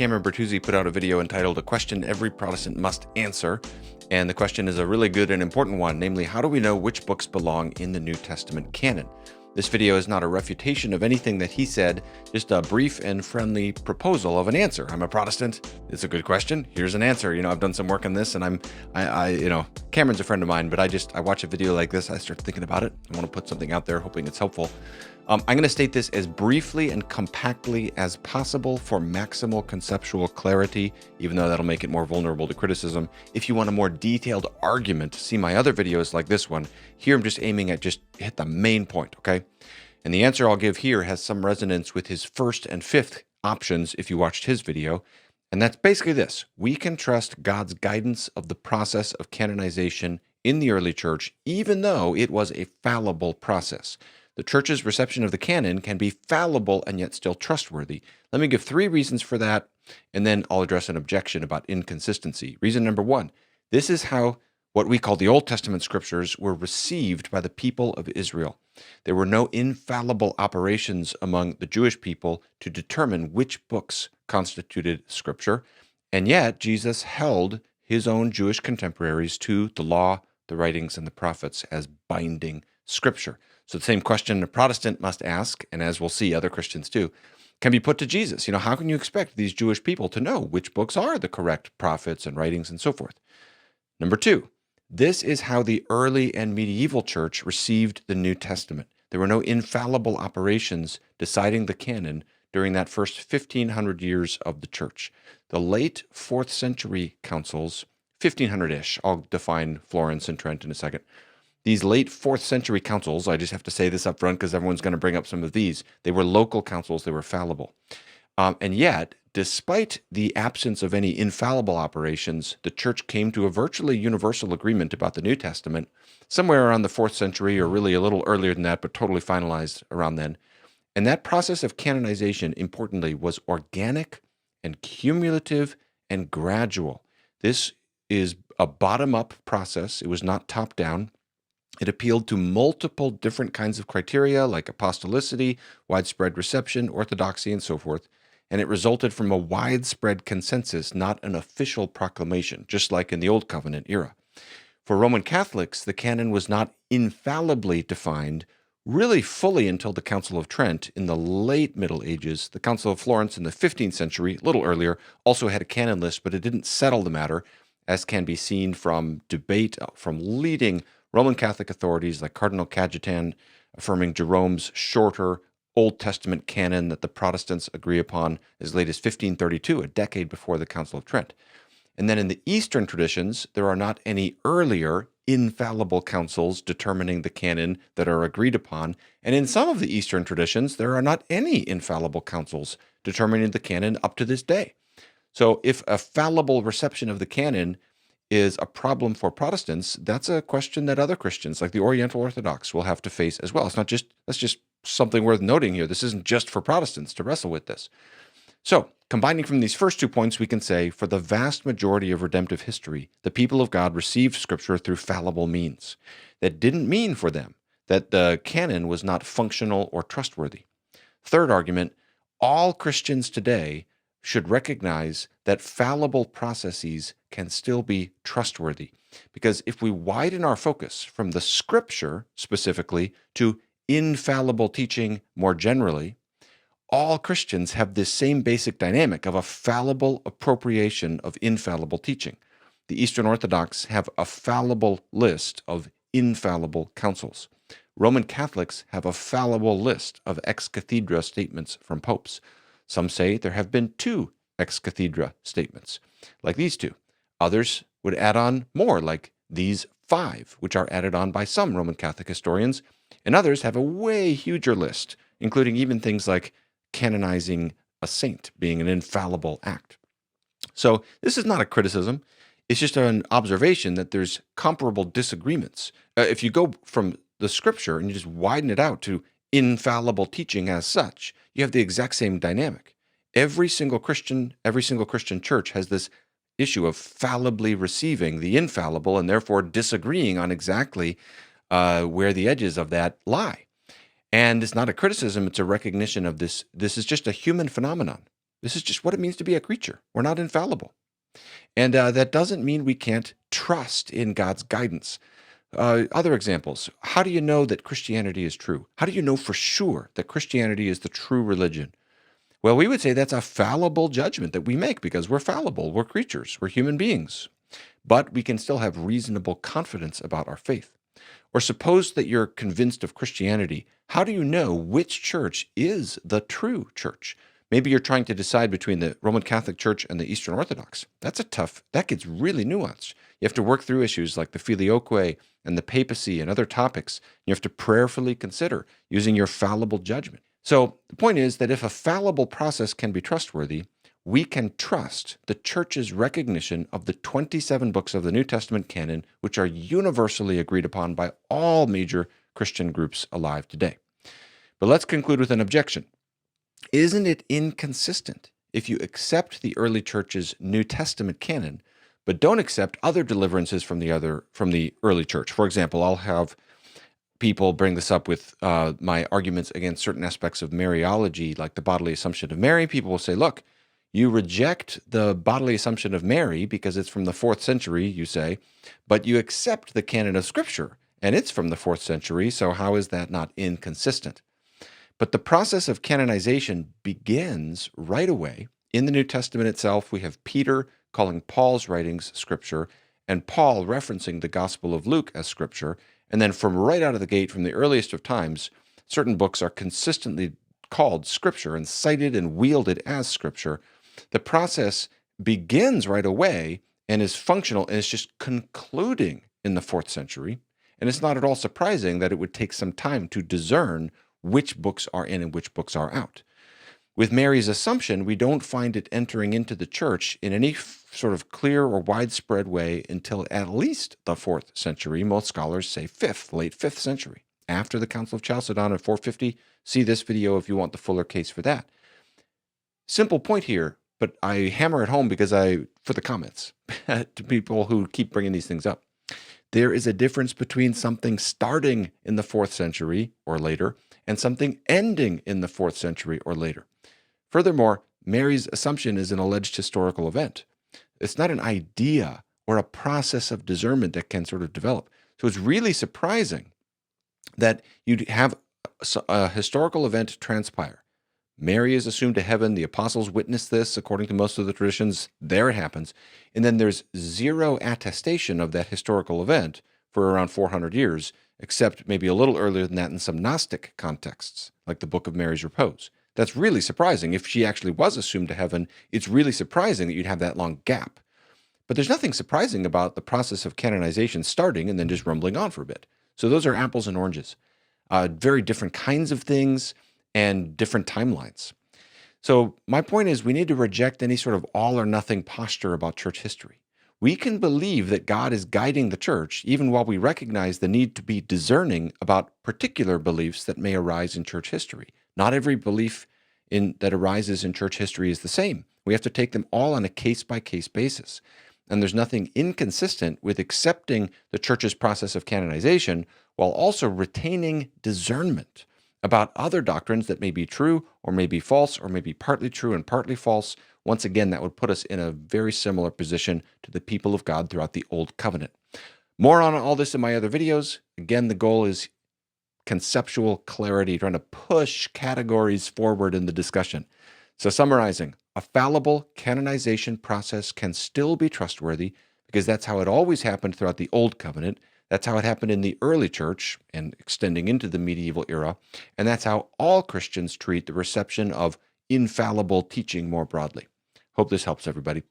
Cameron Bertuzzi put out a video entitled "A Question Every Protestant Must Answer." And the question is a really good and important one, namely, how do we know which books belong in the New Testament canon? This video is not a refutation of anything that he said, just a brief and friendly proposal of an answer. I'm a Protestant. It's a good question. Here's an answer. I've done some work on this, and Cameron's a friend of mine, but I watch a video like this, I start thinking about it. I want to put something out there, hoping it's helpful. I'm going to state this as briefly and compactly as possible for maximal conceptual clarity, even though that'll make it more vulnerable to criticism. If you want a more detailed argument, see my other videos like this one. Here I'm just aiming at just hit the main point, okay? And the answer I'll give here has some resonance with his first and fifth options if you watched his video. And that's basically this. We can trust God's guidance of the process of canonization in the early church, even though it was a fallible process. The church's reception of the canon can be fallible and yet still trustworthy. Let me give 3 reasons for that, and then I'll address an objection about inconsistency. Reason number 1, this is how what we call the Old Testament scriptures were received by the people of Israel. There were no infallible operations among the Jewish people to determine which books constituted scripture, and yet Jesus held his own Jewish contemporaries to the law, the writings, and the prophets as binding scripture. So the same question a Protestant must ask, and as we'll see, other Christians too, can be put to Jesus. How can you expect these Jewish people to know which books are the correct prophets and writings and so forth? Number 2, this is how the early and medieval church received the New Testament. There were no infallible operations deciding the canon during that first 1,500 years of the church. The late 4th century councils, 1500-ish, I'll define Florence and Trent in a second. These late 4th century councils, I just have to say this up front because everyone's going to bring up some of these, they were local councils, they were fallible. And yet, despite the absence of any infallible operations, the church came to a virtually universal agreement about the New Testament somewhere around the 4th century, or really a little earlier than that, but totally finalized around then. And that process of canonization, importantly, was organic and cumulative and gradual. This is a bottom-up process. It was not top-down. It appealed to multiple different kinds of criteria like apostolicity, widespread reception, orthodoxy, and so forth, and it resulted from a widespread consensus, not an official proclamation, just like in the Old Covenant era. For Roman Catholics, the canon was not infallibly defined really fully until the Council of Trent in the late Middle Ages. The Council of Florence in the 15th century, a little earlier, also had a canon list, but it didn't settle the matter, as can be seen from debate from leading Roman Catholic authorities like Cardinal Cajetan affirming Jerome's shorter Old Testament canon that the Protestants agree upon as late as 1532, a decade before the Council of Trent. And then in the Eastern traditions, there are not any earlier infallible councils determining the canon that are agreed upon. And in some of the Eastern traditions, there are not any infallible councils determining the canon up to this day. So if a fallible reception of the canon is a problem for Protestants, that's a question that other Christians, like the Oriental Orthodox, will have to face as well. That's just something worth noting here. This isn't just for Protestants to wrestle with this. So, combining from these first 2 points, we can say, for the vast majority of redemptive history, the people of God received Scripture through fallible means. That didn't mean for them that the canon was not functional or trustworthy. Third argument, all Christians today should recognize that fallible processes can still be trustworthy. Because if we widen our focus from the scripture specifically to infallible teaching more generally, all Christians have this same basic dynamic of a fallible appropriation of infallible teaching. The Eastern Orthodox have a fallible list of infallible councils. Roman Catholics have a fallible list of ex cathedra statements from popes. Some say there have been 2 ex cathedra statements, like these 2. Others would add on more, like these 5, which are added on by some Roman Catholic historians, and others have a way huger list, including even things like canonizing a saint being an infallible act. So this is not a criticism. It's just an observation that there's comparable disagreements. If you go from the scripture and you just widen it out to infallible teaching as such, you have the exact same dynamic. Every single Christian church has this issue of fallibly receiving the infallible and therefore disagreeing on exactly where the edges of that lie. And it's not a criticism, it's a recognition of this. This is just a human phenomenon. This is just what it means to be a creature. We're not infallible. And that doesn't mean we can't trust in God's guidance. Other examples. How do you know that Christianity is true? How do you know for sure that Christianity is the true religion? Well, we would say that's a fallible judgment that we make because we're fallible. We're creatures. We're human beings. But we can still have reasonable confidence about our faith. Or suppose that you're convinced of Christianity. How do you know which church is the true church? Maybe you're trying to decide between the Roman Catholic Church and the Eastern Orthodox. That gets really nuanced. You have to work through issues like the filioque and the papacy and other topics. You have to prayerfully consider using your fallible judgment. So the point is that if a fallible process can be trustworthy, we can trust the church's recognition of the 27 books of the New Testament canon, which are universally agreed upon by all major Christian groups alive today. But let's conclude with an objection. Isn't it inconsistent if you accept the early church's New Testament canon, but don't accept other deliverances from the early church? For example, I'll have people bring this up with my arguments against certain aspects of Mariology, like the bodily assumption of Mary. People will say, look, you reject the bodily assumption of Mary because it's from the 4th century, you say, but you accept the canon of Scripture, and it's from the 4th century, so how is that not inconsistent? But the process of canonization begins right away. In the New Testament itself, we have Peter calling Paul's writings Scripture, and Paul referencing the Gospel of Luke as Scripture. And then from right out of the gate, from the earliest of times, certain books are consistently called Scripture and cited and wielded as Scripture. The process begins right away and is functional, and it's just concluding in the 4th century. And it's not at all surprising that it would take some time to discern which books are in and which books are out. With Mary's assumption, we don't find it entering into the church in any sort of clear or widespread way until at least the 4th century. Most scholars say late 5th century, after the Council of Chalcedon in 450. See this video if you want the fuller case for that. Simple point here, but I hammer it home for the comments to people who keep bringing these things up. There is a difference between something starting in the 4th century or later and something ending in the 4th century or later. Furthermore, Mary's assumption is an alleged historical event. It's not an idea or a process of discernment that can sort of develop. So it's really surprising that you'd have a historical event transpire. Mary is assumed to heaven. The apostles witnessed this, according to most of the traditions. There it happens. And then there's zero attestation of that historical event for around 400 years, except maybe a little earlier than that in some Gnostic contexts, like the Book of Mary's Repose. That's really surprising. If she actually was assumed to heaven, it's really surprising that you'd have that long gap. But there's nothing surprising about the process of canonization starting and then just rumbling on for a bit. So those are apples and oranges. Very different kinds of things and different timelines. So my point is we need to reject any sort of all or nothing posture about church history. We can believe that God is guiding the church even while we recognize the need to be discerning about particular beliefs that may arise in church history. Not every belief that arises in church history is the same. We have to take them all on a case-by-case basis. And there's nothing inconsistent with accepting the church's process of canonization while also retaining discernment about other doctrines that may be true or may be false or may be partly true and partly false. Once again, that would put us in a very similar position to the people of God throughout the Old Covenant. More on all this in my other videos. Again, the goal is conceptual clarity, trying to push categories forward in the discussion. So summarizing, a fallible canonization process can still be trustworthy because that's how it always happened throughout the Old Covenant. That's how it happened in the early church and extending into the medieval era. And that's how all Christians treat the reception of infallible teaching more broadly. Hope this helps everybody.